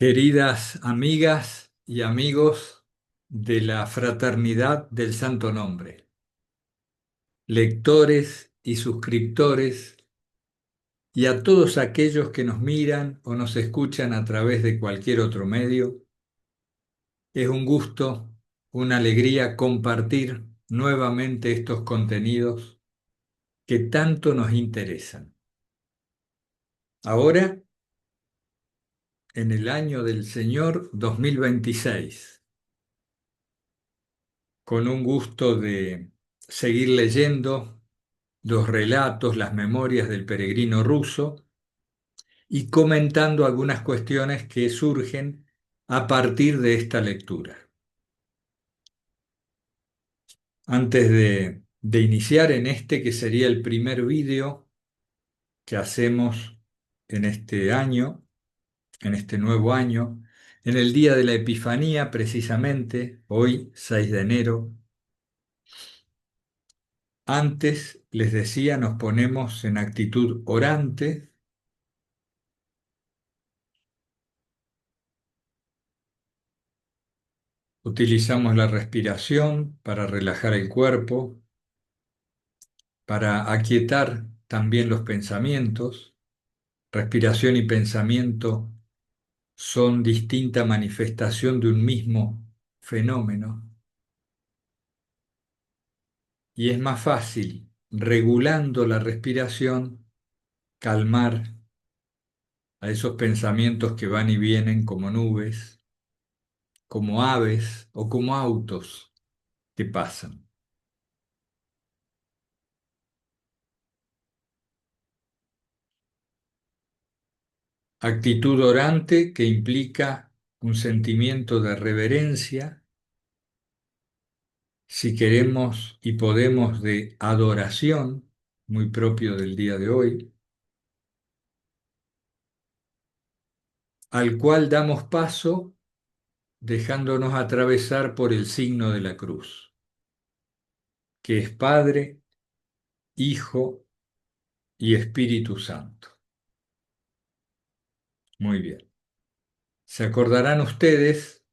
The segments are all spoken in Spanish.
Queridas amigas y amigos de la Fraternidad del Santo Nombre, lectores y suscriptores, y a todos aquellos que nos miran o nos escuchan a través de cualquier otro medio, es un gusto, una alegría compartir nuevamente estos contenidos que tanto nos interesan. Ahora, en el año del Señor 2026, con un gusto de seguir leyendo los relatos, las memorias del peregrino ruso y comentando algunas cuestiones que surgen a partir de esta lectura. Antes de iniciar en este que sería el primer vídeo que hacemos en este año, en este nuevo año, en el día de la Epifanía, precisamente, hoy 6 de enero, antes les decía, nos ponemos en actitud orante. Utilizamos la respiración para relajar el cuerpo, para aquietar también los pensamientos. Respiración y pensamiento son distinta manifestación de un mismo fenómeno y es más fácil, regulando la respiración, calmar a esos pensamientos que van y vienen como nubes, como aves o como autos que pasan. Actitud orante que implica un sentimiento de reverencia, si queremos y podemos, de adoración, muy propio del día de hoy, al cual damos paso dejándonos atravesar por el signo de la cruz, que es Padre, Hijo y Espíritu Santo. Muy bien. Se acordarán ustedes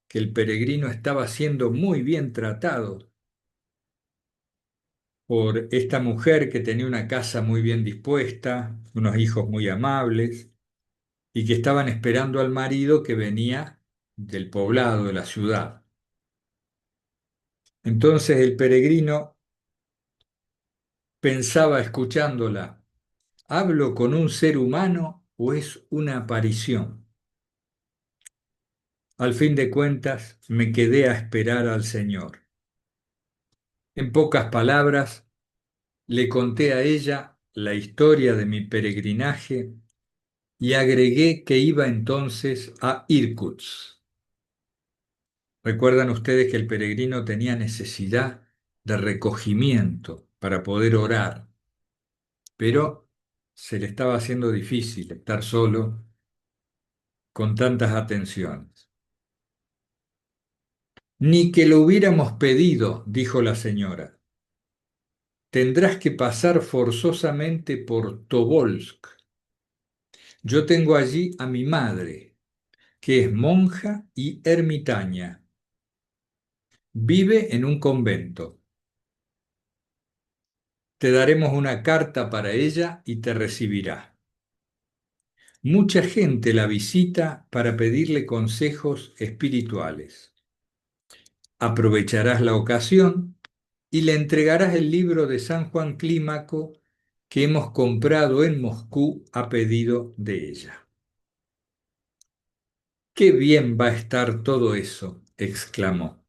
que el peregrino estaba siendo muy bien tratado por esta mujer que tenía una casa muy bien dispuesta, unos hijos muy amables, y que estaban esperando al marido que venía del poblado, de la ciudad. Entonces el peregrino pensaba escuchándola: ¿hablo con un ser humano o es una aparición? Al fin de cuentas, me quedé a esperar al Señor. En pocas palabras, le conté a ella la historia de mi peregrinaje y agregué que iba entonces a Irkutsk. Recuerdan ustedes que el peregrino tenía necesidad de recogimiento para poder orar, pero se le estaba haciendo difícil estar solo con tantas atenciones. Ni que lo hubiéramos pedido, dijo la señora. Tendrás que pasar forzosamente por Tobolsk. Yo tengo allí a mi madre, que es monja y ermitaña. Vive en un convento. Te daremos una carta para ella y te recibirá. Mucha gente la visita para pedirle consejos espirituales. Aprovecharás la ocasión y le entregarás el libro de San Juan Clímaco que hemos comprado en Moscú a pedido de ella. ¡Qué bien va a estar todo eso!, exclamó.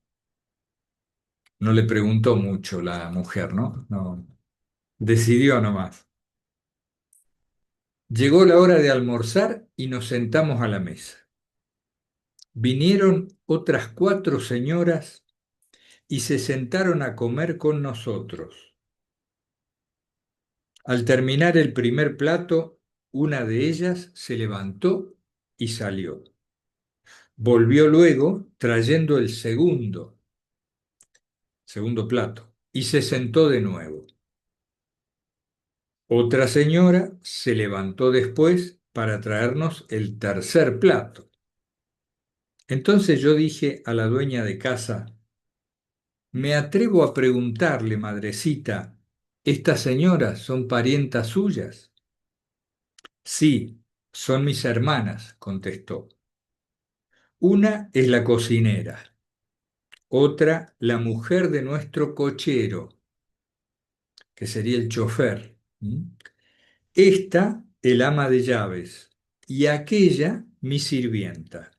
No le preguntó mucho la mujer, ¿no? No, decidió nomás. Llegó la hora de almorzar y nos sentamos a la mesa. Vinieron otras 4 señoras y se sentaron a comer con nosotros. Al terminar el primer plato, una de ellas se levantó y salió. Volvió luego trayendo el segundo plato, y se sentó de nuevo. Otra señora se levantó después para traernos el tercer plato. Entonces yo dije a la dueña de casa, me atrevo a preguntarle, madrecita, ¿estas señoras son parientas suyas? Sí, son mis hermanas, contestó. Una es la cocinera, otra la mujer de nuestro cochero, que sería el chofer. Esta, el ama de llaves, y aquella, mi sirvienta.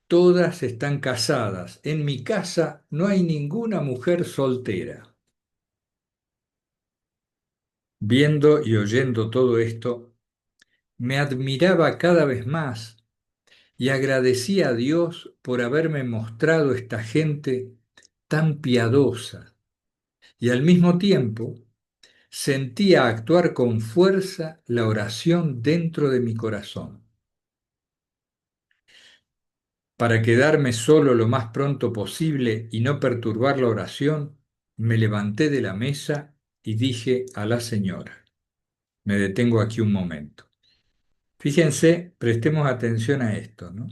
Todas están casadas. En mi casa no hay ninguna mujer soltera. Viendo y oyendo todo esto, me admiraba cada vez más y agradecía a Dios por haberme mostrado esta gente tan piadosa y al mismo tiempo sentía actuar con fuerza la oración dentro de mi corazón. Para quedarme solo lo más pronto posible y no perturbar la oración, me levanté de la mesa y dije a la señora, me detengo aquí un momento. Fíjense, prestemos atención a esto, ¿no?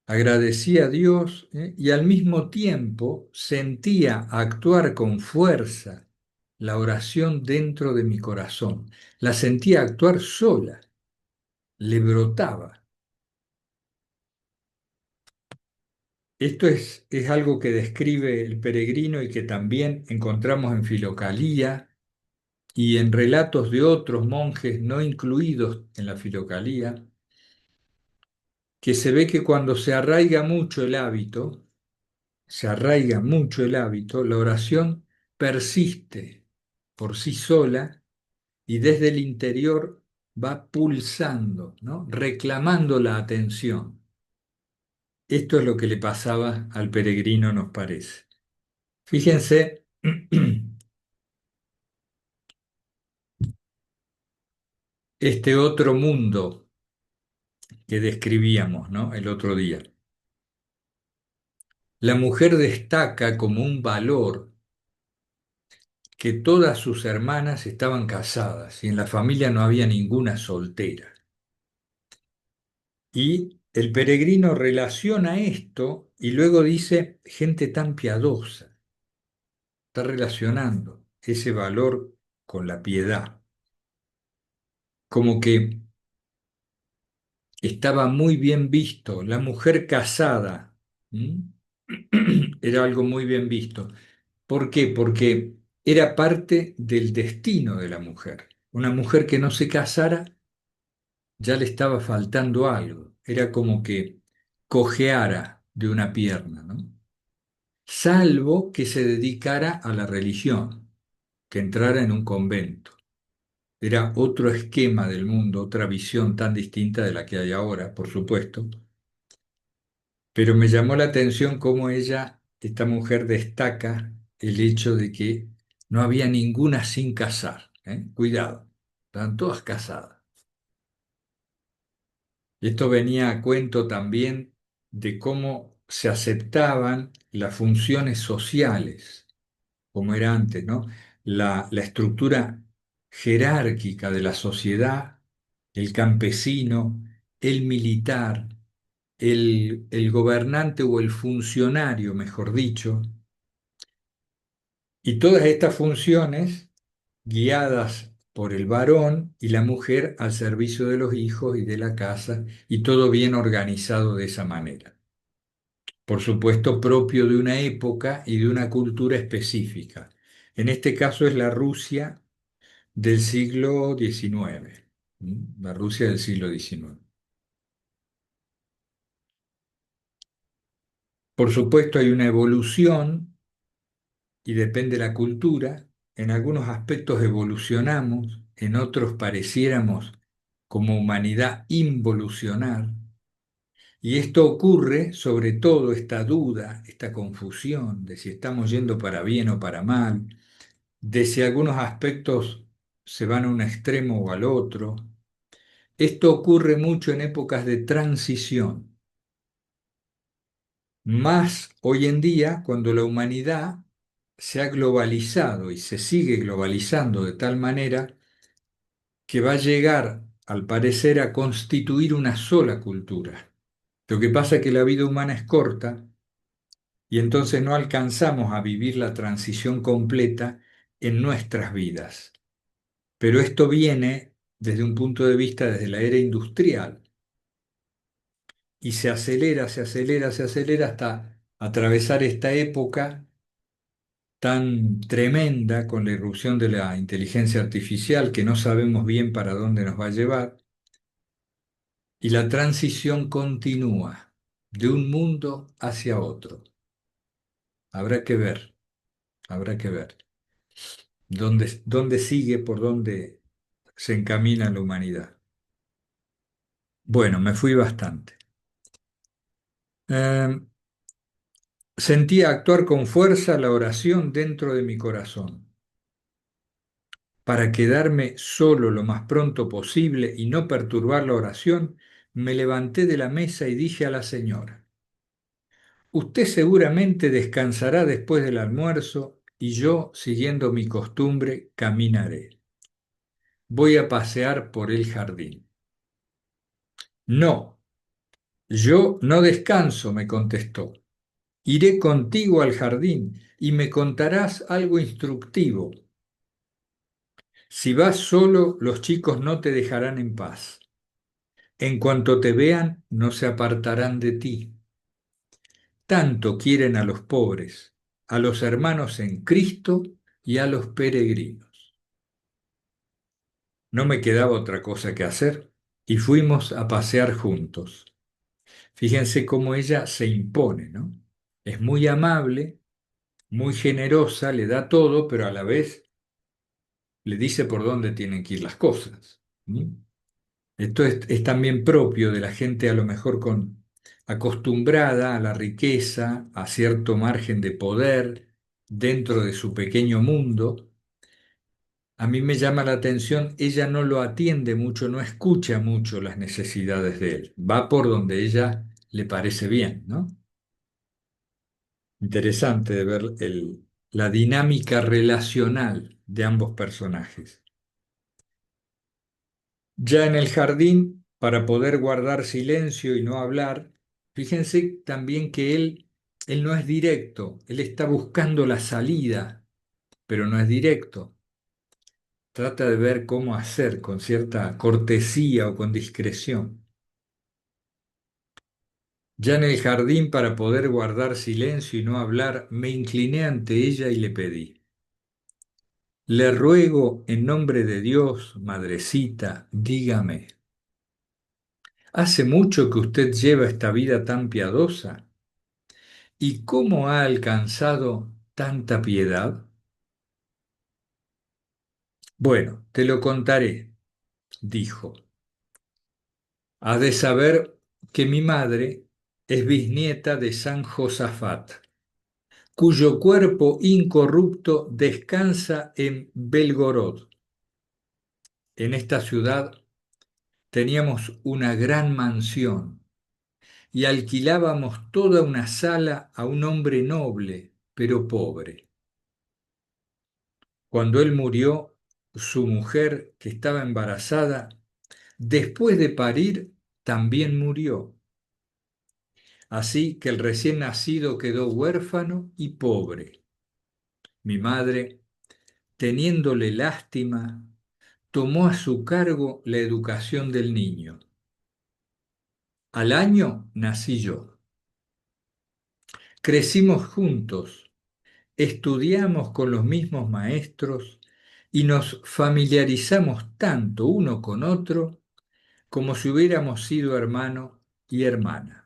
Agradecí a Dios, y al mismo tiempo sentía actuar con fuerza la oración dentro de mi corazón. La sentía actuar sola, le brotaba. Esto es algo que describe el peregrino y que también encontramos en Filocalía y en relatos de otros monjes no incluidos en la Filocalía, que se ve que cuando se arraiga mucho el hábito, la oración persiste por sí sola y desde el interior va pulsando, ¿no? Reclamando la atención. Esto es lo que le pasaba al peregrino, nos parece. Fíjense, este otro mundo que describíamos, ¿no? El otro día. La mujer destaca como un valor que todas sus hermanas estaban casadas y en la familia no había ninguna soltera. Y el peregrino relaciona esto y luego dice, gente tan piadosa, está relacionando ese valor con la piedad, como que estaba muy bien visto, la mujer casada, ¿m? Era algo muy bien visto. ¿Por qué? Porque era parte del destino de la mujer. Una mujer que no se casara ya le estaba faltando algo, era como que cojeara de una pierna, ¿no? Salvo que se dedicara a la religión, que entrara en un convento. Era otro esquema del mundo, otra visión tan distinta de la que hay ahora, por supuesto, pero me llamó la atención cómo ella, esta mujer, destaca el hecho de que no había ninguna sin casar, ¿eh? Cuidado, estaban todas casadas. Esto venía a cuento también de cómo se aceptaban las funciones sociales, como era antes, ¿no? La estructura jerárquica de la sociedad, el campesino, el militar, el gobernante o el funcionario, mejor dicho, y todas estas funciones guiadas por el varón y la mujer al servicio de los hijos y de la casa, y todo bien organizado de esa manera. Por supuesto, propio de una época y de una cultura específica. En este caso es la Rusia del siglo XIX, la Rusia del siglo XIX. Por supuesto, hay una evolución y depende de la cultura. En algunos aspectos evolucionamos, en otros pareciéramos como humanidad involucionar. Y esto ocurre, sobre todo, esta duda, esta confusión de si estamos yendo para bien o para mal, de si algunos aspectos se van a un extremo o al otro. Esto ocurre mucho en épocas de transición, más hoy en día cuando la humanidad se ha globalizado y se sigue globalizando de tal manera que va a llegar, al parecer, a constituir una sola cultura. Lo que pasa es que la vida humana es corta y entonces no alcanzamos a vivir la transición completa en nuestras vidas. Pero esto viene desde un punto de vista desde la era industrial y se acelera, se acelera, se acelera hasta atravesar esta época tan tremenda con la irrupción de la inteligencia artificial que no sabemos bien para dónde nos va a llevar y la transición continúa de un mundo hacia otro. Habrá que ver, habrá que ver dónde sigue, por dónde se encamina la humanidad. Bueno, me fui bastante. Eh, Sentía actuar con fuerza la oración dentro de mi corazón. Para quedarme solo lo más pronto posible y no perturbar la oración, me levanté de la mesa y dije a la señora, usted seguramente descansará después del almuerzo y yo, siguiendo mi costumbre, caminaré. Voy a pasear por el jardín. No, yo no descanso, me contestó. Iré contigo al jardín y me contarás algo instructivo. Si vas solo, los chicos no te dejarán en paz. En cuanto te vean, no se apartarán de ti. Tanto quieren a los pobres, a los hermanos en Cristo y a los peregrinos. No me quedaba otra cosa que hacer y fuimos a pasear juntos. Fíjense cómo ella se impone, ¿no? Es muy amable, muy generosa, le da todo, pero a la vez le dice por dónde tienen que ir las cosas. ¿Mm? Esto es también propio de la gente a lo mejor acostumbrada a la riqueza, a cierto margen de poder dentro de su pequeño mundo. A mí me llama la atención, ella no lo atiende mucho, no escucha mucho las necesidades de él, va por donde ella le parece bien, ¿no? Interesante de ver la dinámica relacional de ambos personajes. Ya en el jardín, para poder guardar silencio y no hablar, fíjense también que él no es directo, él está buscando la salida, pero no es directo. Trata de ver cómo hacer con cierta cortesía o con discreción. Ya en el jardín, para poder guardar silencio y no hablar, me incliné ante ella y le pedí. Le ruego en nombre de Dios, madrecita, dígame, ¿hace mucho que usted lleva esta vida tan piadosa? ¿Y cómo ha alcanzado tanta piedad? Bueno, te lo contaré, dijo. Has de saber que mi madre es bisnieta de San Josafat, cuyo cuerpo incorrupto descansa en Belgorod. En esta ciudad teníamos una gran mansión y alquilábamos toda una sala a un hombre noble, pero pobre. Cuando él murió, su mujer, que estaba embarazada, después de parir, también murió. Así que el recién nacido quedó huérfano y pobre. Mi madre, teniéndole lástima, tomó a su cargo la educación del niño. Al año nací yo. Crecimos juntos, estudiamos con los mismos maestros y nos familiarizamos tanto uno con otro como si hubiéramos sido hermano y hermana.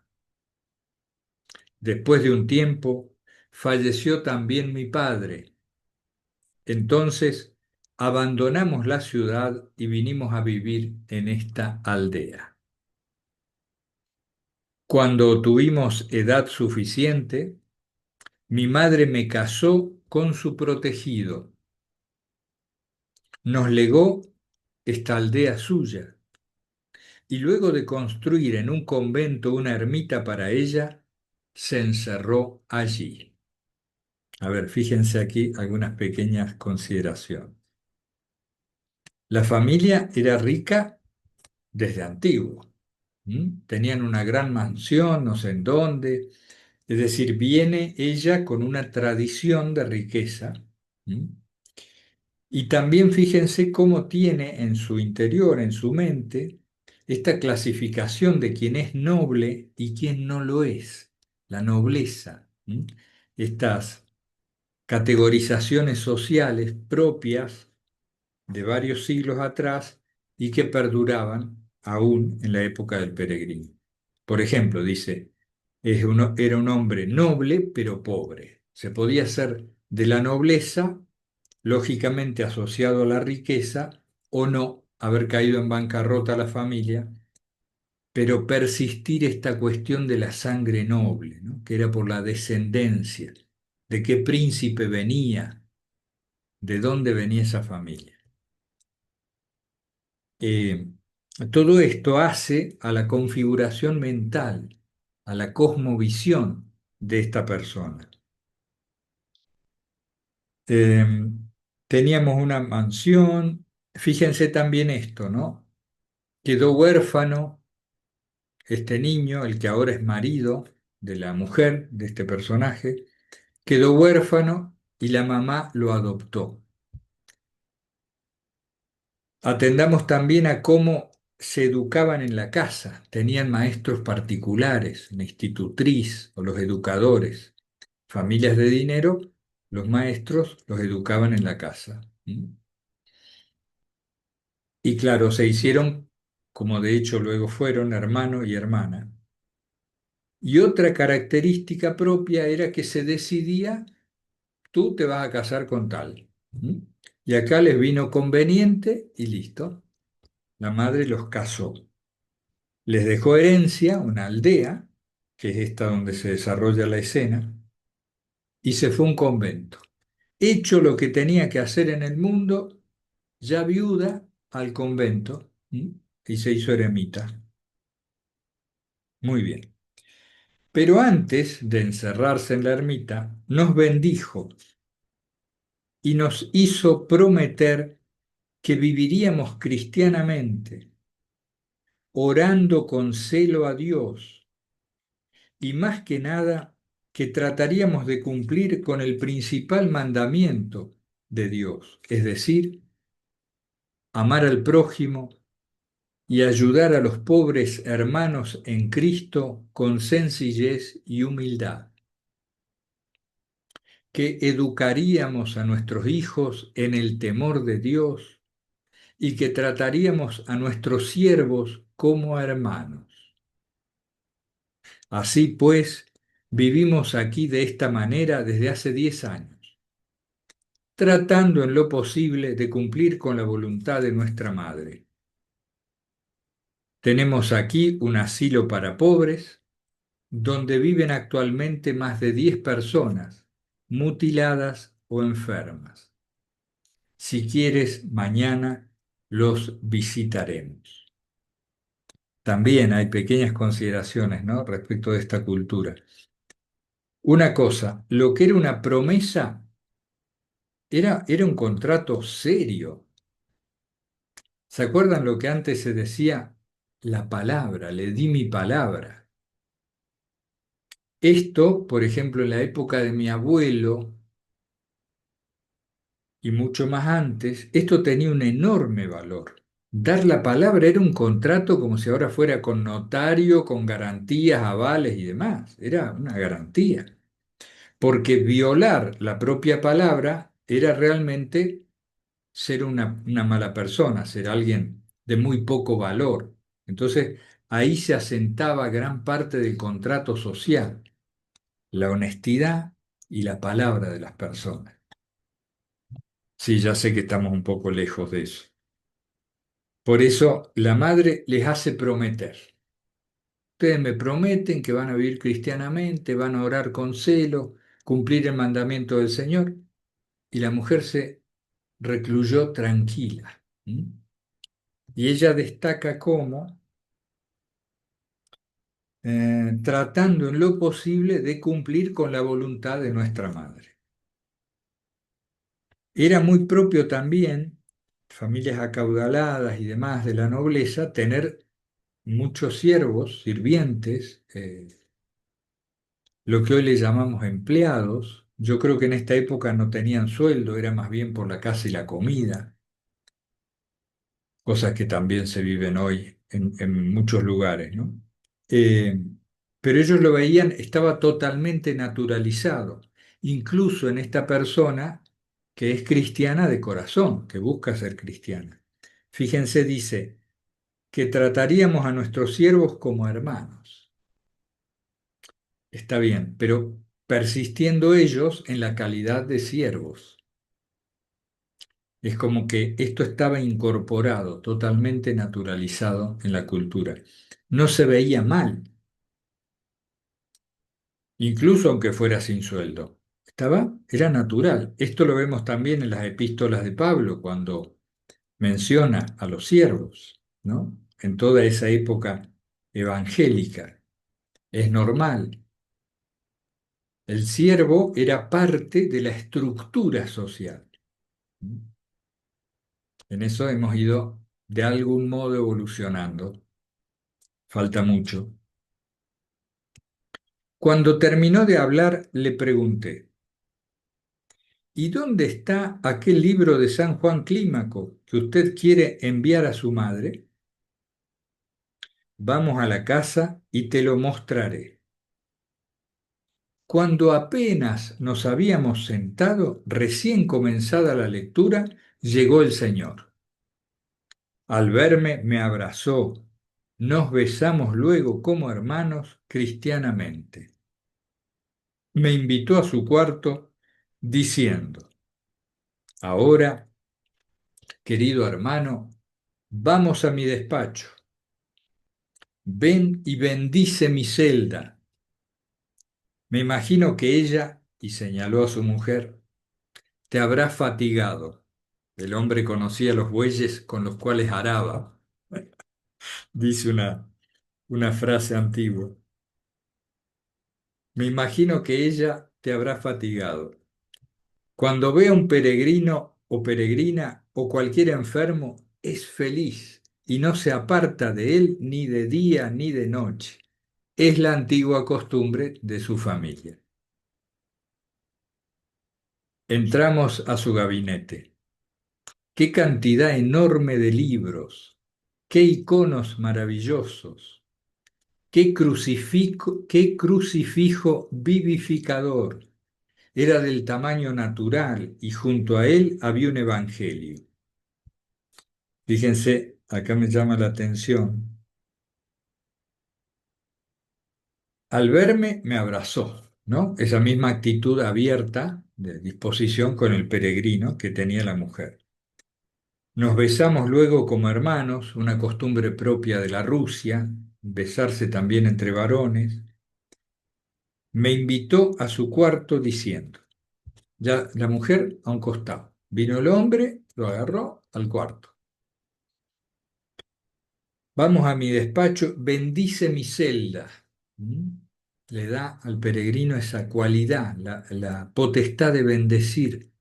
Después de un tiempo, falleció también mi padre. Entonces, abandonamos la ciudad y vinimos a vivir en esta aldea. Cuando tuvimos edad suficiente, mi madre me casó con su protegido. Nos legó esta aldea suya y luego de construir en un convento una ermita para ella, se encerró allí. A ver, fíjense aquí algunas pequeñas consideraciones. La familia era rica desde antiguo. Tenían una gran mansión, no sé en dónde. Es decir, viene ella con una tradición de riqueza. ¿Mm? Y también fíjense cómo tiene en su interior, en su mente, esta clasificación de quién es noble y quién no lo es, la nobleza. Estas categorizaciones sociales propias de varios siglos atrás y que perduraban aún en la época del peregrino. Por ejemplo, dice, era un hombre noble pero pobre. Se podía ser de la nobleza, lógicamente asociado a la riqueza, o no, haber caído en bancarrota la familia, pero persistir esta cuestión de la sangre noble, ¿no? Que era por la descendencia, de qué príncipe venía, de dónde venía esa familia. Eh, Todo esto hace a la configuración mental, a la cosmovisión de esta persona. Eh, Teníamos una mansión, fíjense también esto, ¿no? Quedó huérfano este niño, el que ahora es marido de la mujer de este personaje, quedó huérfano y la mamá lo adoptó. Atendamos también a cómo se educaban en la casa. Tenían maestros particulares, la institutriz o los educadores. Familias de dinero, los maestros los educaban en la casa. Y claro, se hicieron, como de hecho luego fueron, hermano y hermana. Y otra característica propia era que se decidía, tú te vas a casar con tal. Y acá les vino conveniente y listo. La madre los casó. Les dejó herencia, una aldea, que es esta donde se desarrolla la escena, y se fue a un convento. Hecho lo que tenía que hacer en el mundo, ya viuda al convento, y se hizo eremita. Muy bien. Pero antes de encerrarse en la ermita, nos bendijo y nos hizo prometer que viviríamos cristianamente, orando con celo a Dios y más que nada que trataríamos de cumplir con el principal mandamiento de Dios, es decir, amar al prójimo y ayudar a los pobres hermanos en Cristo con sencillez y humildad, que educaríamos a nuestros hijos en el temor de Dios y que trataríamos a nuestros siervos como a hermanos. Así pues, vivimos aquí de esta manera desde hace 10 años, tratando en lo posible de cumplir con la voluntad de nuestra madre. Tenemos aquí un asilo para pobres, donde viven actualmente más de 10 personas, mutiladas o enfermas. Si quieres, mañana los visitaremos. También hay pequeñas consideraciones, ¿no?, respecto de esta cultura. Una cosa, lo que era una promesa era un contrato serio. ¿Se acuerdan lo que antes se decía? La palabra, le di mi palabra. Esto, por ejemplo, en la época de mi abuelo y mucho más antes, esto tenía un enorme valor. Dar la palabra era un contrato como si ahora fuera con notario, con garantías, avales y demás. Era una garantía. Porque violar la propia palabra era realmente ser una mala persona, ser alguien de muy poco valor. Entonces, ahí se asentaba gran parte del contrato social, la honestidad y la palabra de las personas. Sí, ya sé que estamos un poco lejos de eso. Por eso la madre les hace prometer. Ustedes me prometen que van a vivir cristianamente, van a orar con celo, cumplir el mandamiento del Señor. Y la mujer se recluyó tranquila. Y ella destaca cómo, tratando en lo posible de cumplir con la voluntad de nuestra madre. Era muy propio también familias acaudaladas y demás de la nobleza, tener muchos siervos, sirvientes, lo que hoy le llamamos empleados. Yo creo que en esta época no tenían sueldo, era más bien por la casa y la comida, cosas que también se viven hoy en muchos lugares, ¿no? Eh, pero ellos lo veían, estaba totalmente naturalizado, incluso en esta persona que es cristiana de corazón, que busca ser cristiana. Fíjense, dice que trataríamos a nuestros siervos como hermanos. Está bien, pero persistiendo ellos en la calidad de siervos. Es como que esto estaba incorporado, totalmente naturalizado en la cultura. No se veía mal, incluso aunque fuera sin sueldo. Era natural. Esto lo vemos también en las epístolas de Pablo, cuando menciona a los siervos, ¿no? En toda esa época evangélica. Es normal. El siervo era parte de la estructura social. En eso hemos ido de algún modo evolucionando. Falta mucho. Cuando terminó de hablar, le pregunté, ¿y dónde está aquel libro de San Juan Clímaco que usted quiere enviar a su madre? Vamos a la casa y te lo mostraré. Cuando apenas nos habíamos sentado, recién comenzada la lectura, llegó el Señor. Al verme, me abrazó. Nos besamos luego como hermanos cristianamente. Me invitó a su cuarto diciendo, ahora, querido hermano, vamos a mi despacho. Ven y bendice mi celda. Me imagino que ella, y señaló a su mujer, te habrá fatigado. El hombre conocía los bueyes con los cuales araba, dice una frase antigua. Me imagino que ella te habrá fatigado. Cuando ve a un peregrino o peregrina o cualquier enfermo, es feliz y no se aparta de él ni de día ni de noche. Es la antigua costumbre de su familia. Entramos a su gabinete. ¡Qué cantidad enorme de libros! ¡Qué iconos maravillosos! ¡Qué crucifijo vivificador! Era del tamaño natural y junto a él había un evangelio. Fíjense, acá me llama la atención. Al verme, me abrazó, ¿no? Esa misma actitud abierta de disposición con el peregrino que tenía la mujer. Nos besamos luego como hermanos, una costumbre propia de la Rusia, besarse también entre varones. Me invitó a su cuarto diciendo, ya la mujer a un costado. Vino el hombre, lo agarró al cuarto. Vamos a mi despacho, bendice mi celda. ¿Mm? Le da al peregrino esa cualidad, la potestad de bendecir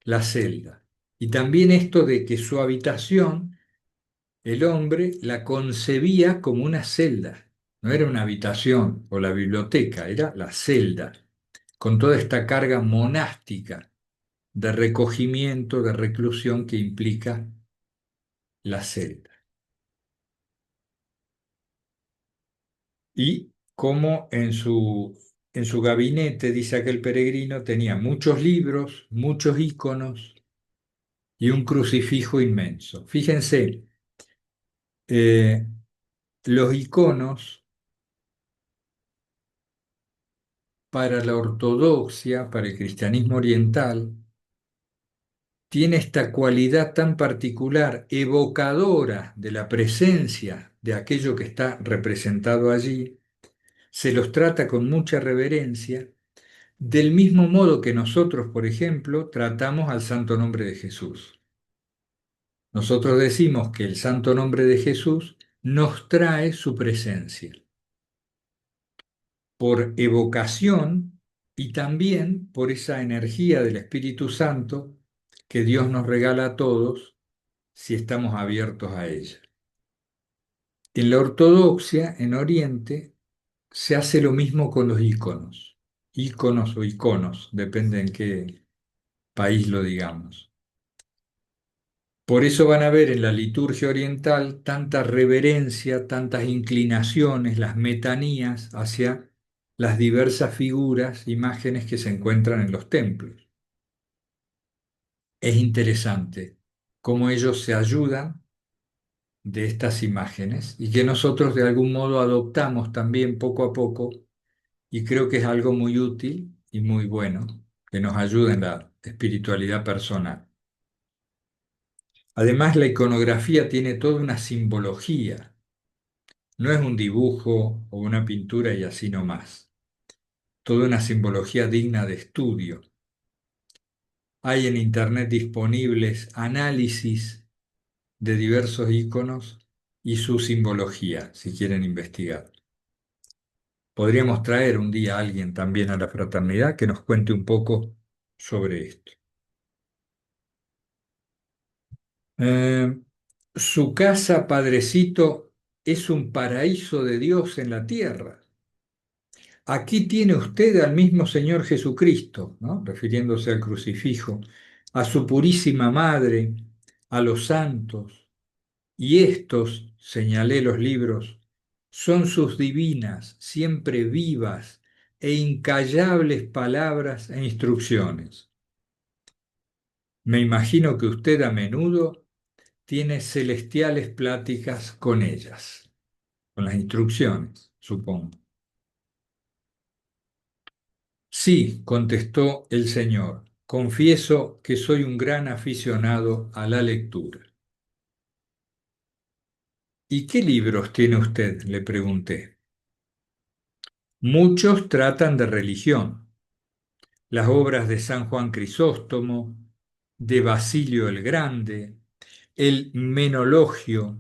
la celda. Y también esto de que su habitación, el hombre la concebía como una celda. No era una habitación o la biblioteca, era la celda, con toda esta carga monástica de recogimiento, de reclusión que implica la celda. Y como en su gabinete, dice aquel peregrino, tenía muchos libros, muchos íconos y un crucifijo inmenso. Fíjense, eh, los iconos para la ortodoxia, para el cristianismo oriental, tiene esta cualidad tan particular, evocadora de la presencia de aquello que está representado allí, se los trata con mucha reverencia. Del mismo modo que nosotros, por ejemplo, tratamos al santo nombre de Jesús. Nosotros decimos que el santo nombre de Jesús nos trae su presencia por evocación y también por esa energía del Espíritu Santo que Dios nos regala a todos si estamos abiertos a ella. En la ortodoxia, en Oriente, se hace lo mismo con los íconos, íconos o iconos, depende en qué país lo digamos. Por eso van a ver en la liturgia oriental tanta reverencia, tantas inclinaciones, las metanías hacia las diversas figuras, imágenes que se encuentran en los templos. Es interesante cómo ellos se ayudan de estas imágenes y que nosotros de algún modo adoptamos también poco a poco, y creo que es algo muy útil y muy bueno que nos ayuda en la espiritualidad personal. Además, la iconografía tiene toda una simbología, no es un dibujo o una pintura y así nomás, toda una simbología digna de estudio. Hay en Internet disponibles análisis de diversos iconos y su simbología, si quieren investigar. Podríamos traer un día a alguien también a la fraternidad que nos cuente un poco sobre esto. Eh, Su casa, Padrecito, es un paraíso de Dios en la tierra. Aquí tiene usted al mismo Señor Jesucristo, ¿no? Refiriéndose al crucifijo, a su purísima madre, a los santos, y estos, señalé los libros, son sus divinas, siempre vivas e incallables palabras e instrucciones. Me imagino que usted a menudo tiene celestiales pláticas con ellas, con las instrucciones, supongo. Sí, contestó el señor, confieso que soy un gran aficionado a la lectura. ¿Y qué libros tiene usted?, le pregunté. Muchos tratan de religión. Las obras de San Juan Crisóstomo, de Basilio el Grande, el Menologio.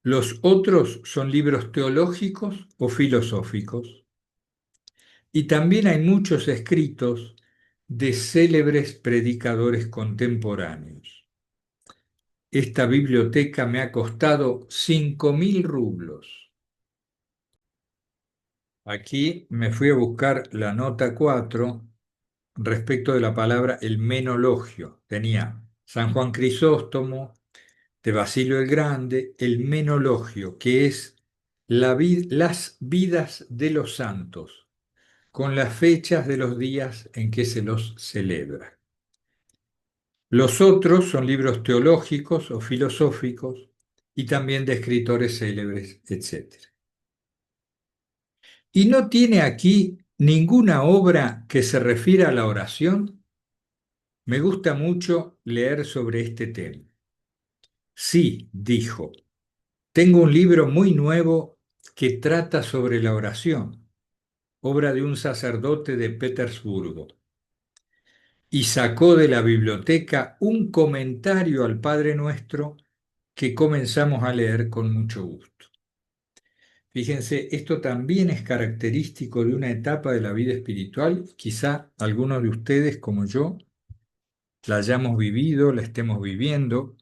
Los otros son libros teológicos o filosóficos. Y también hay muchos escritos de célebres predicadores contemporáneos. Esta biblioteca me ha costado 5.000 rublos. Aquí me fui a buscar la nota 4 respecto de la palabra el menologio. Tenía San Juan Crisóstomo, de Basilio el Grande, el menologio, que es las vidas de los santos, con las fechas de los días en que se los celebra. Los otros son libros teológicos o filosóficos y también de escritores célebres, etc. ¿Y no tiene aquí ninguna obra que se refiera a la oración? Me gusta mucho leer sobre este tema. Sí, dijo, tengo un libro muy nuevo que trata sobre la oración, obra de un sacerdote de Petersburgo. Y sacó de la biblioteca un comentario al Padre Nuestro que comenzamos a leer con mucho gusto. Fíjense, esto también es característico de una etapa de la vida espiritual. Quizá algunos de ustedes, como yo, la hayamos vivido, la estemos viviendo.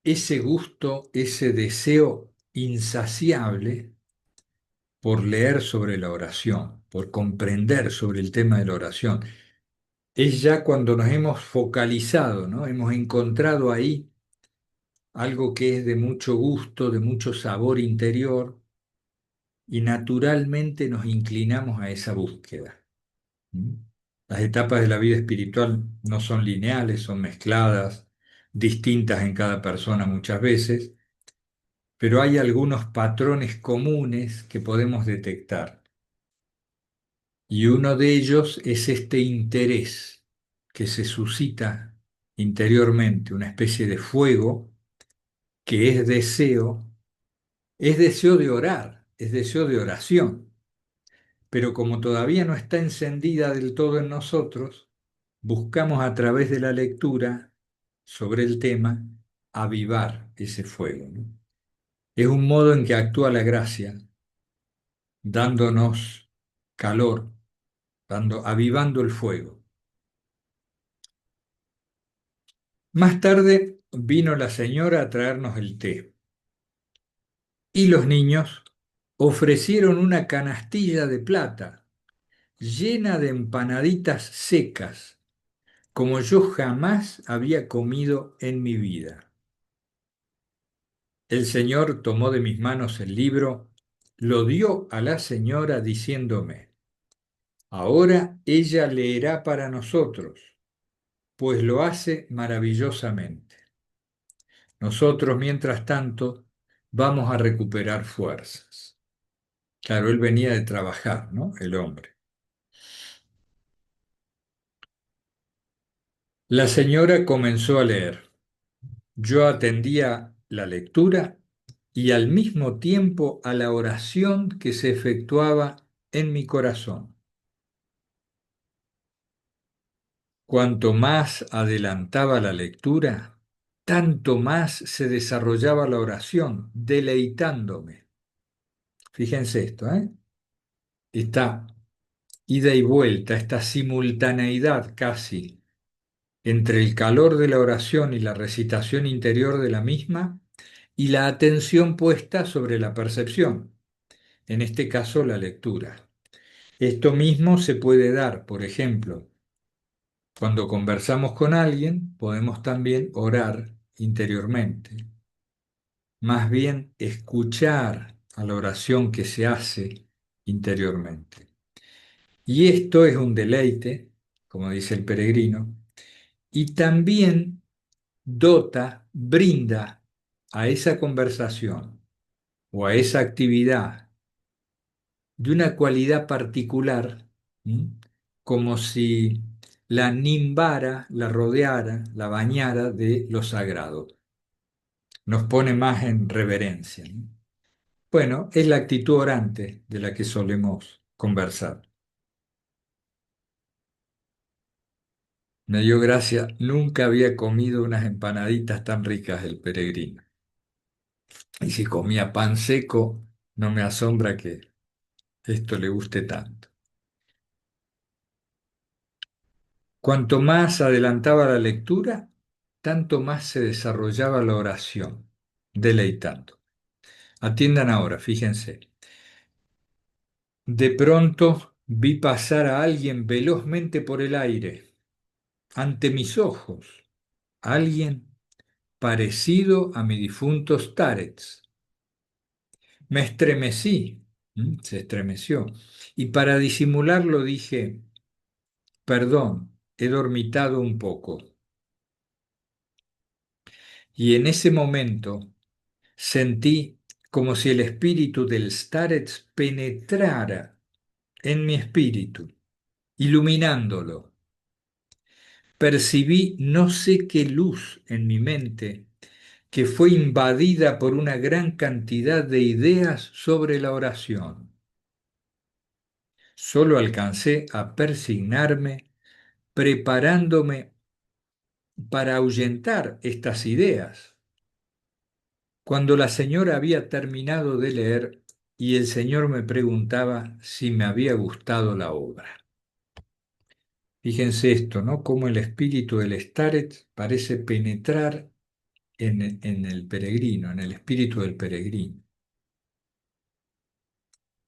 Ese gusto, ese deseo insaciable por leer sobre la oración, por comprender sobre el tema de la oración, es ya cuando nos hemos focalizado, ¿no? Hemos encontrado ahí algo que es de mucho gusto, de mucho sabor interior, y naturalmente nos inclinamos a esa búsqueda. ¿Mm? Las etapas de la vida espiritual no son lineales, son mezcladas, distintas en cada persona muchas veces, pero hay algunos patrones comunes que podemos detectar. Y uno de ellos es este interés que se suscita interiormente, una especie de fuego que es deseo de orar, es deseo de oración, pero como todavía no está encendida del todo en nosotros, buscamos a través de la lectura sobre el tema avivar ese fuego, ¿no? Es un modo en que actúa la gracia, dándonos calor, avivando el fuego. Más tarde vino la señora a traernos el té y los niños ofrecieron una canastilla de plata llena de empanaditas secas, como yo jamás había comido en mi vida. El señor tomó de mis manos el libro, lo dio a la señora diciéndome, ahora ella leerá para nosotros, pues lo hace maravillosamente. Nosotros, mientras tanto, vamos a recuperar fuerzas. Claro, él venía de trabajar, ¿no? El hombre. La señora comenzó a leer. Yo atendía la lectura y al mismo tiempo a la oración que se efectuaba en mi corazón. Cuanto más adelantaba la lectura, tanto más se desarrollaba la oración, deleitándome. Fíjense esto, ¿eh? Esta ida y vuelta, esta simultaneidad casi entre el calor de la oración y la recitación interior de la misma y la atención puesta sobre la percepción, en este caso la lectura. Esto mismo se puede dar, por ejemplo, cuando conversamos con alguien, podemos también orar interiormente, más bien escuchar a la oración que se hace interiormente. Y esto es un deleite, como dice el peregrino, y también dota, brinda a esa conversación o a esa actividad de una cualidad particular, ¿m? Como si la nimbara, la rodeara, la bañara de lo sagrado. Nos pone más en reverencia, ¿no? Bueno, es la actitud orante de la que solemos conversar. Me dio gracia, nunca había comido unas empanaditas tan ricas el peregrino. Y si comía pan seco, no me asombra que esto le guste tanto. Cuanto más adelantaba la lectura, tanto más se desarrollaba la oración, deleitando. Atiendan ahora, fíjense. De pronto vi pasar a alguien velozmente por el aire, ante mis ojos, alguien parecido a mi difunto Starets. Me estremecí, se estremeció, y para disimularlo dije, perdón, he dormitado un poco. Y en ese momento sentí como si el espíritu del Starets penetrara en mi espíritu, iluminándolo. Percibí no sé qué luz en mi mente que fue invadida por una gran cantidad de ideas sobre la oración. Solo alcancé a persignarme preparándome para ahuyentar estas ideas. Cuando la señora había terminado de leer y el señor me preguntaba si me había gustado la obra. Fíjense esto, ¿no? Cómo el espíritu del Staret parece penetrar en el peregrino, en el espíritu del peregrino.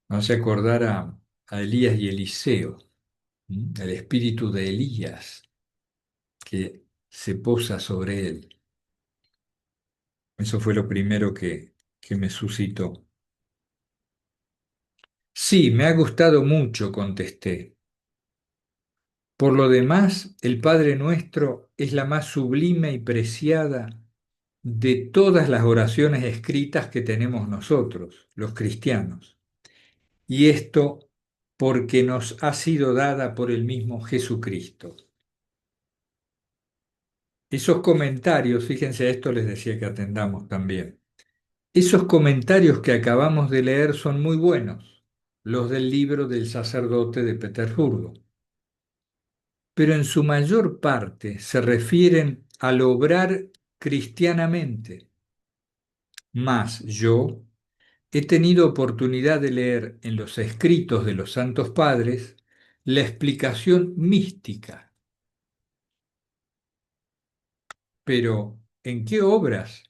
Me hace acordar a Elías y Eliseo, el espíritu de Elías que se posa sobre él. Eso fue lo primero que me suscitó. Sí, me ha gustado mucho, contesté. Por lo demás, el Padre Nuestro es la más sublime y preciada de todas las oraciones escritas que tenemos nosotros, los cristianos. Y esto porque nos ha sido dada por el mismo Jesucristo. Esos comentarios, fíjense, esto les decía que atendamos también. Esos comentarios que acabamos de leer son muy buenos, los del libro del sacerdote de Petersburgo, pero en su mayor parte se refieren al obrar cristianamente. Mas yo he tenido oportunidad de leer en los escritos de los santos padres la explicación mística Pero ¿en qué obras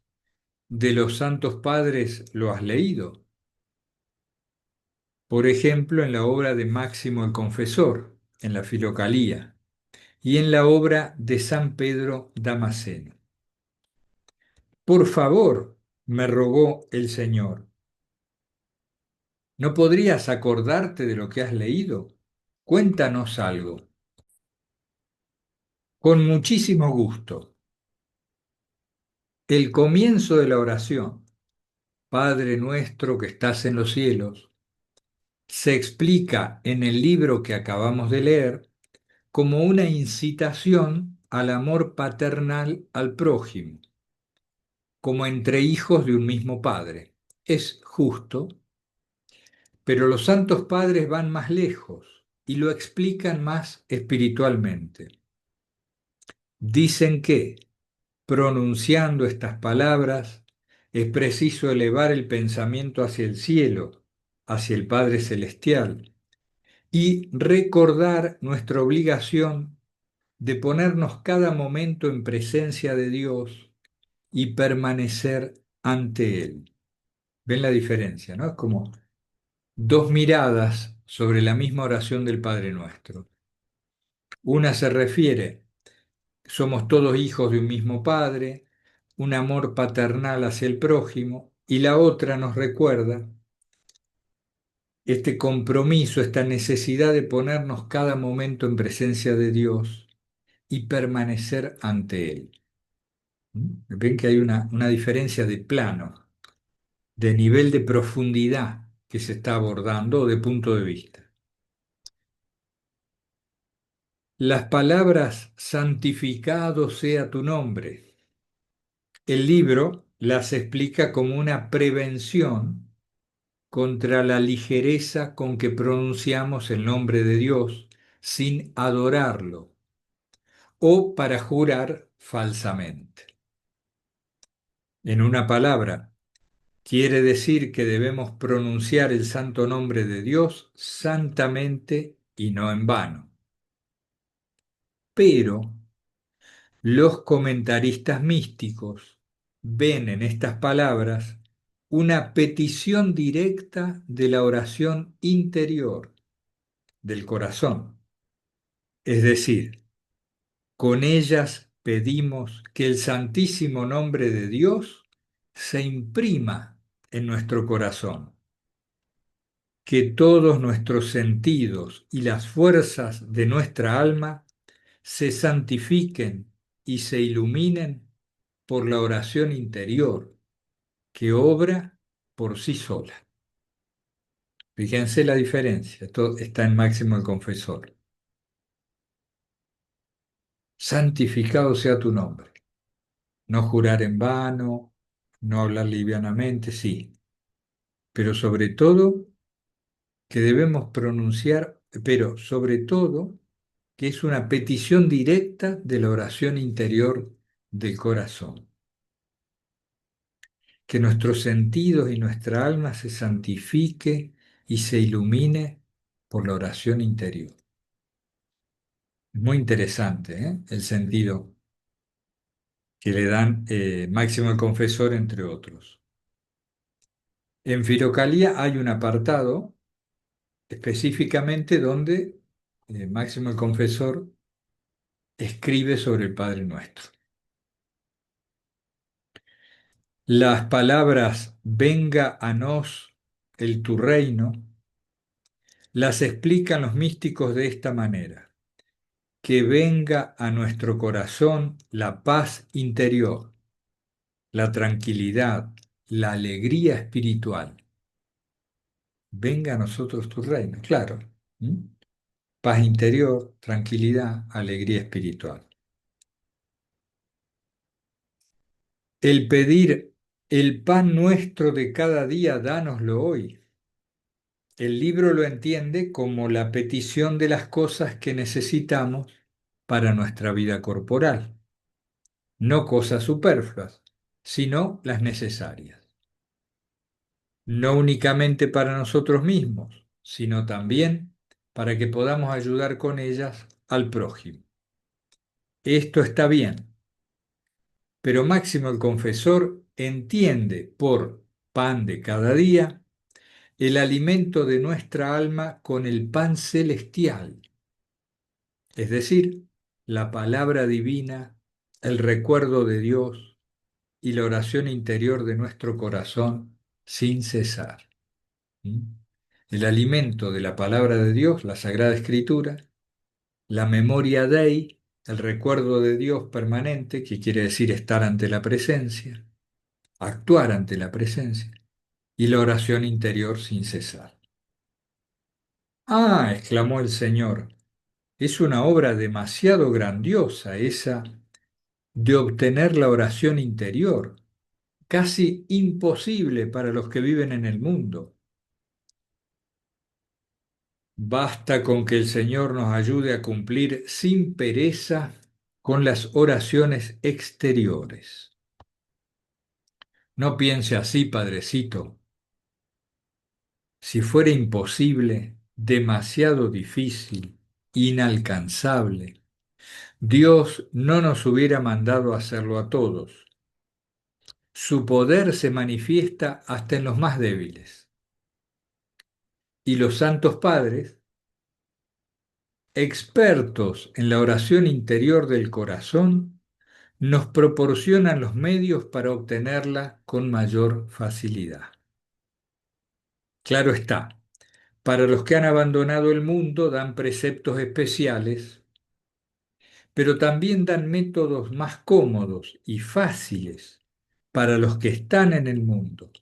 de los santos padres lo has leído? Por ejemplo, en la obra de Máximo el Confesor, en la Filocalía, y en la obra de San Pedro Damasceno. Por favor, me rogó el Señor, ¿no podrías acordarte de lo que has leído? Cuéntanos algo. Con muchísimo gusto. El comienzo de la oración, Padre nuestro que estás en los cielos, se explica en el libro que acabamos de leer como una incitación al amor paternal al prójimo, como entre hijos de un mismo padre. Es justo, pero los santos padres van más lejos y lo explican más espiritualmente. Dicen que, pronunciando estas palabras, es preciso elevar el pensamiento hacia el cielo, hacia el Padre Celestial, y recordar nuestra obligación de ponernos cada momento en presencia de Dios y permanecer ante Él. ¿Ven la diferencia, no? Es como dos miradas sobre la misma oración del Padre Nuestro. Una se refiere, somos todos hijos de un mismo Padre, un amor paternal hacia el prójimo, y la otra nos recuerda este compromiso, esta necesidad de ponernos cada momento en presencia de Dios y permanecer ante Él. Ven que hay una diferencia de plano, de nivel de profundidad que se está abordando o de punto de vista. Las palabras santificado sea tu nombre. El libro las explica como una prevención contra la ligereza con que pronunciamos el nombre de Dios sin adorarlo o para jurar falsamente. En una palabra, quiere decir que debemos pronunciar el santo nombre de Dios santamente y no en vano. Pero los comentaristas místicos ven en estas palabras una petición directa de la oración interior del corazón. Es decir, con ellas pedimos que el santísimo nombre de Dios se imprima en nuestro corazón, que todos nuestros sentidos y las fuerzas de nuestra alma se santifiquen y se iluminen por la oración interior que obra por sí sola. Fíjense la diferencia, esto está en Máximo el Confesor. Santificado sea tu nombre. No jurar en vano, no hablar livianamente, sí, pero sobre todo que debemos pronunciar, pero sobre todo que es una petición directa de la oración interior del corazón. Que nuestros sentidos y nuestra alma se santifique y se ilumine por la oración interior. Es muy interesante, el sentido que le dan Máximo el Confesor, entre otros. En Filocalía hay un apartado específicamente donde Máximo el Confesor escribe sobre el Padre Nuestro. Las palabras venga a nos el tu reino las explican los místicos de esta manera: que venga a nuestro corazón la paz interior, la tranquilidad, la alegría espiritual. Venga a nosotros tu reino, claro. ¿Mm? Paz interior, tranquilidad, alegría espiritual. El pedir el pan nuestro de cada día, dánoslo hoy. El libro lo entiende como la petición de las cosas que necesitamos para nuestra vida corporal, no cosas superfluas, sino las necesarias. No únicamente para nosotros mismos, sino también para que podamos ayudar con ellas al prójimo. Esto está bien, Pero Máximo el confesor entiende por pan de cada día el alimento de nuestra alma con el pan celestial, es decir, la palabra divina, el recuerdo de Dios y la oración interior de nuestro corazón sin cesar. ¿Mm? El alimento de la palabra de Dios, la Sagrada Escritura, la memoria Dei, el recuerdo de Dios permanente, que quiere decir estar ante la presencia, actuar ante la presencia, y la oración interior sin cesar. Ah, exclamó el Señor, es una obra demasiado grandiosa esa de obtener la oración interior, casi imposible para los que viven en el mundo. Basta con que el Señor nos ayude a cumplir sin pereza con las oraciones exteriores. No piense así, Padrecito. Si fuera imposible, demasiado difícil, inalcanzable, Dios no nos hubiera mandado hacerlo a todos. Su poder se manifiesta hasta en los más débiles. Y los santos padres, expertos en la oración interior del corazón, nos proporcionan los medios para obtenerla con mayor facilidad. Claro está, para los que han abandonado el mundo dan preceptos especiales, pero también dan métodos más cómodos y fáciles para los que están en el mundo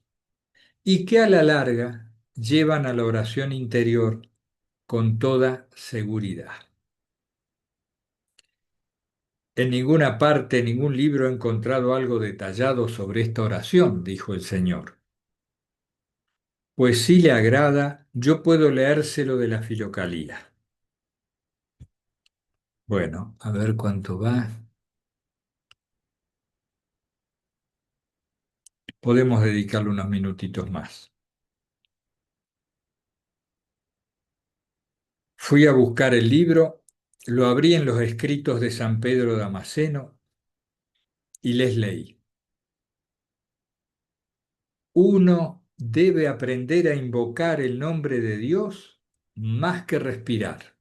y que a la larga llevan a la oración interior con toda seguridad. En ninguna parte, en ningún libro he encontrado algo detallado sobre esta oración, dijo el Señor. Pues si le agrada, yo puedo leérselo de la Filocalía. Bueno, a ver cuánto va. Podemos dedicarle unos minutitos más. Fui a buscar el libro, lo abrí en los escritos de San Pedro Damasceno y les leí. Uno debe aprender a invocar el nombre de Dios más que respirar,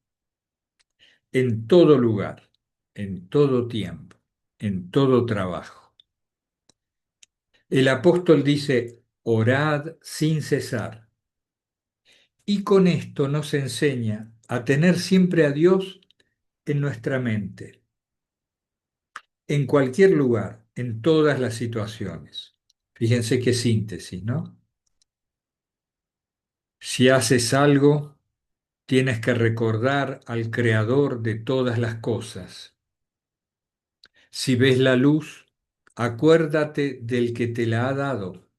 en todo lugar, en todo tiempo, en todo trabajo. El apóstol dice, orad sin cesar. Y con esto nos enseña a tener siempre a Dios en nuestra mente, en cualquier lugar, en todas las situaciones. Fíjense qué síntesis, ¿no? Si haces algo, tienes que recordar al Creador de todas las cosas. Si ves la luz, acuérdate del que te la ha dado.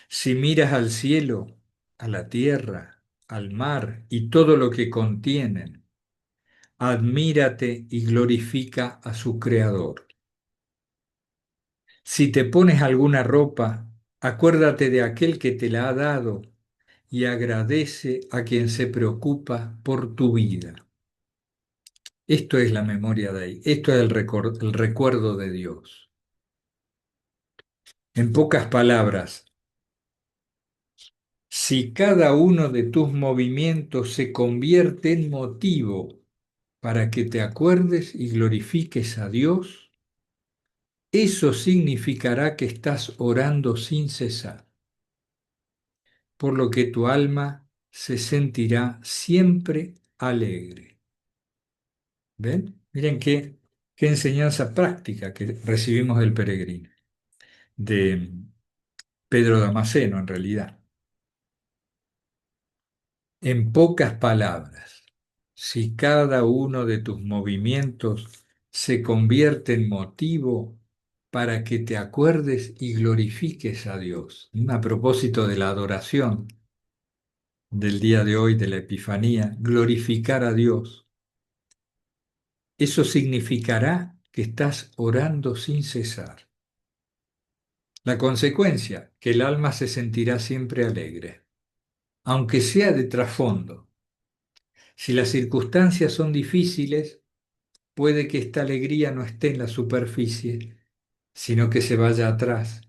Si miras al cielo, a la tierra, al mar y todo lo que contienen, admírate y glorifica a su Creador. Si te pones alguna ropa, acuérdate de aquel que te la ha dado y agradece a quien se preocupa por tu vida. Esto es la memoria de ahí, esto es el recuerdo de Dios. En pocas palabras, si cada uno de tus movimientos se convierte en motivo para que te acuerdes y glorifiques a Dios, eso significará que estás orando sin cesar, por lo que tu alma se sentirá siempre alegre. ¿Ven? Miren qué enseñanza práctica que recibimos del peregrino, de Pedro Damasceno en realidad. En pocas palabras, si cada uno de tus movimientos se convierte en motivo para que te acuerdes y glorifiques a Dios. A propósito de la adoración del día de hoy, de la Epifanía, glorificar a Dios. Eso significará que estás orando sin cesar. La consecuencia, que el alma se sentirá siempre alegre, aunque sea de trasfondo. Si las circunstancias son difíciles, puede que esta alegría no esté en la superficie, sino que se vaya atrás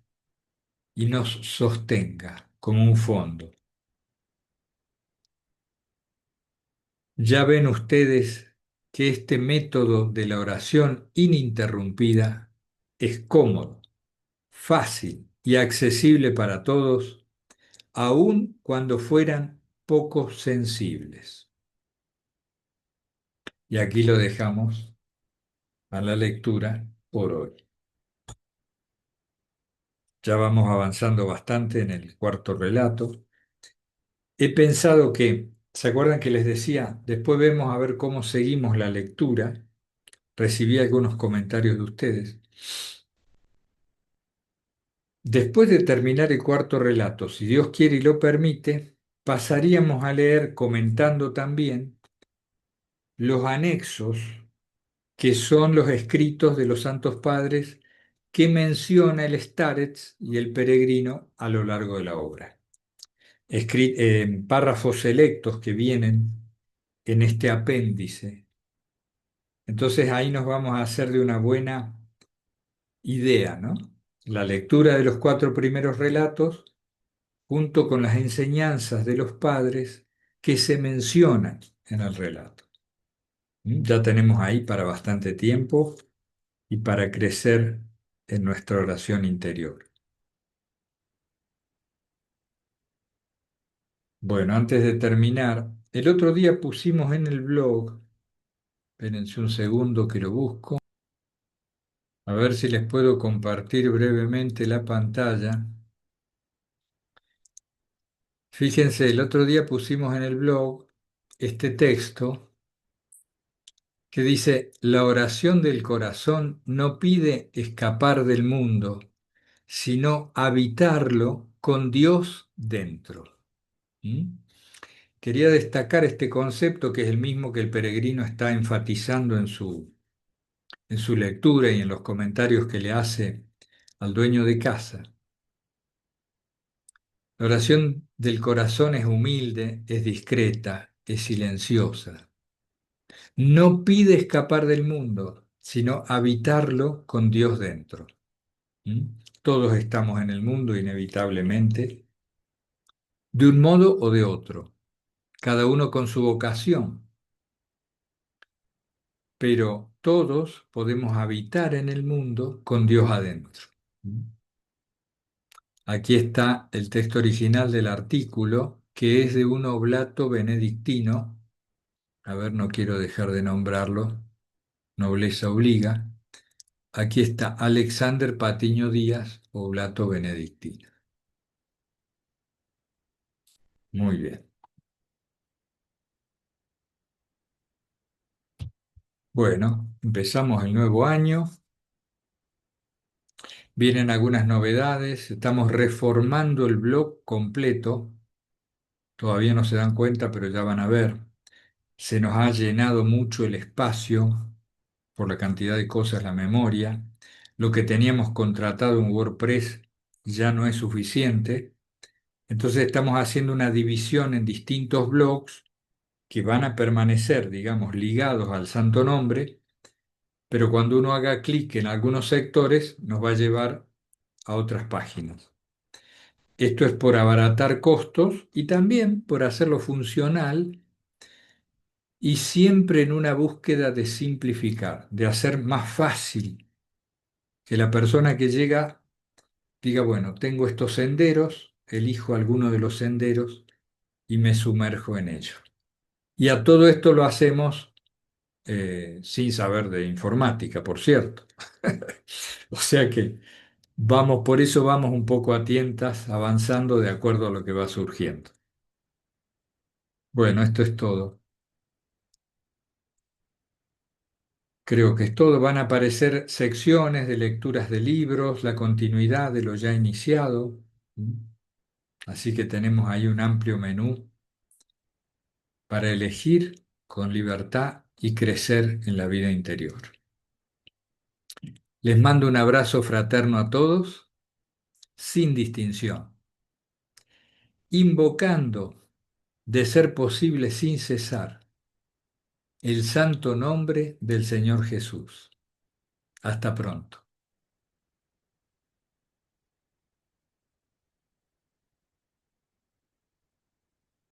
y nos sostenga como un fondo. Ya ven ustedes que este método de la oración ininterrumpida es cómodo, fácil y accesible para todos, aun cuando fueran poco sensibles. Y aquí lo dejamos a la lectura por hoy. Ya vamos avanzando bastante en el cuarto relato. He pensado que, ¿se acuerdan que les decía? Después vemos a ver cómo seguimos la lectura. Recibí algunos comentarios de ustedes. Después de terminar el cuarto relato, si Dios quiere y lo permite, pasaríamos a leer comentando también los anexos, que son los escritos de los santos padres que menciona el Starets y el peregrino a lo largo de la obra. Párrafos selectos que vienen en este apéndice. Entonces ahí nos vamos a hacer de una buena idea, ¿no? La lectura de los cuatro primeros relatos junto con las enseñanzas de los padres que se mencionan en el relato. Ya tenemos ahí para bastante tiempo y para crecer en nuestra oración interior. Bueno, antes de terminar, el otro día pusimos en el blog, espérense un segundo que lo busco, a ver si les puedo compartir brevemente la pantalla. Fíjense, el otro día pusimos en el blog este texto que dice, la oración del corazón no pide escapar del mundo, sino habitarlo con Dios dentro. ¿Mm? Quería destacar este concepto que es el mismo que el peregrino está enfatizando en su lectura y en los comentarios que le hace al dueño de casa. La oración del corazón es humilde, es discreta, es silenciosa. No pide escapar del mundo, sino habitarlo con Dios dentro. ¿Mm? Todos estamos en el mundo inevitablemente, de un modo o de otro, cada uno con su vocación, pero todos podemos habitar en el mundo con Dios adentro. ¿Mm? Aquí está el texto original del artículo, que es de un oblato benedictino. A ver, no quiero dejar de nombrarlo, nobleza obliga. Aquí está Alexander Patiño Díaz, oblato benedictino. Muy bien. Bueno, empezamos el nuevo año. Vienen algunas novedades. Estamos reformando el blog completo. Todavía no se dan cuenta, pero ya van a ver. Se nos ha llenado mucho el espacio por la cantidad de cosas, la memoria. Lo que teníamos contratado en WordPress ya no es suficiente. Entonces estamos haciendo una división en distintos blogs que van a permanecer, digamos, ligados al Santo Nombre, pero cuando uno haga clic en algunos sectores nos va a llevar a otras páginas. Esto es por abaratar costos y también por hacerlo funcional y siempre en una búsqueda de simplificar, de hacer más fácil que la persona que llega diga, bueno, tengo estos senderos, elijo alguno de los senderos y me sumerjo en ellos. Y a todo esto lo hacemos sin saber de informática, por cierto. O sea que vamos, por eso vamos un poco a tientas, avanzando de acuerdo a lo que va surgiendo. Bueno, esto es todo. Creo que es todo. Van a aparecer secciones de lecturas de libros, la continuidad de lo ya iniciado. ¿Mm? Así que tenemos ahí un amplio menú para elegir con libertad y crecer en la vida interior. Les mando un abrazo fraterno a todos, sin distinción, invocando, de ser posible sin cesar, el santo nombre del Señor Jesús. Hasta pronto.